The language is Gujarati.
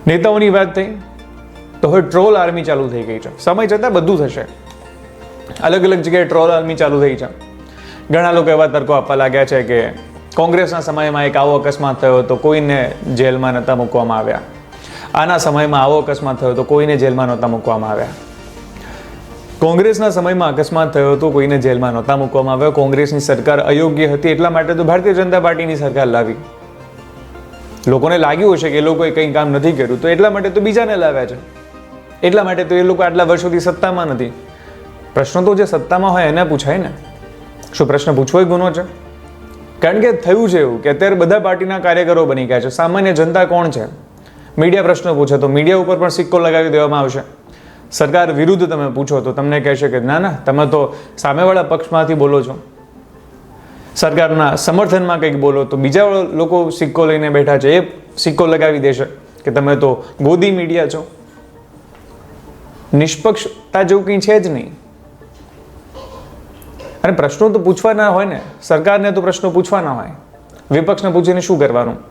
નેતાઓની વાત થઈ તો હવે ટ્રોલ આર્મી ચાલુ થઈ ગઈ છે. સમય જતાં બધું થશે. અલગ અલગ જગ્યાએ ટ્રોલ આર્મી ચાલુ થઈ છે. ઘણા લોકો એવા તર્કો આપવા લાગ્યા છે કે કોંગ્રેસના સમયમાં એક આવો અકસ્માત થયો તો કોઈને જેલમાં નહોતા મૂકવામાં આવ્યા. આના સમયમાં આવો અકસ્માત થયો તો કોઈને જેલમાં નહોતા મૂકવામાં આવ્યા. કોંગ્રેસના સમયમાં અકસ્માત થયો તો કોઈને જેલમાં નહોતા મૂકવામાં આવ્યા. કોંગ્રેસની સરકાર અયોગ્ય હતી એટલા માટે તો ભારતીય જનતા પાર્ટીની સરકાર લાવી. લોકોને લાગ્યું હશે કે એ લોકોએ કંઈ કામ નથી કર્યું તો એટલા માટે તો બીજાને લાવ્યા છે. એટલા માટે તો એ લોકો આટલા વર્ષોથી સત્તામાં નથી. પ્રશ્નો તો જે સત્તામાં હોય એને પૂછાય ને. શું પ્રશ્ન પૂછવો એ ગુનો છે? કારણ કે થયું છે એવું કે અત્યારે બધા પાર્ટીના કાર્યકરો બની ગયા છે. સામાન્ય જનતા કોણ છે? મીડિયા પ્રશ્નો પૂછે તો મીડિયા ઉપર પણ સિક્કો લગાવી દેવામાં આવશે. સરકાર વિરુદ્ધ તમે પૂછો તો તમને કહેશે કે ના ના તમે તો સામેવાળા પક્ષમાંથી બોલો છો. સરકારના સમર્થનમાં કંઈક બોલો તો બીજા લોકો સિક્કો લઈને બેઠા છે એ સિક્કો લગાવી દેશે કે તમે તો ગોદી મીડિયા છો. નિષ્પક્ષતા જેવું કંઈ છે જ નહીં. અને પ્રશ્નો તો પૂછવાના હોય ને. સરકારને તો પ્રશ્નો પૂછવાના હોય. વિપક્ષને પૂછીને શું કરવાનું?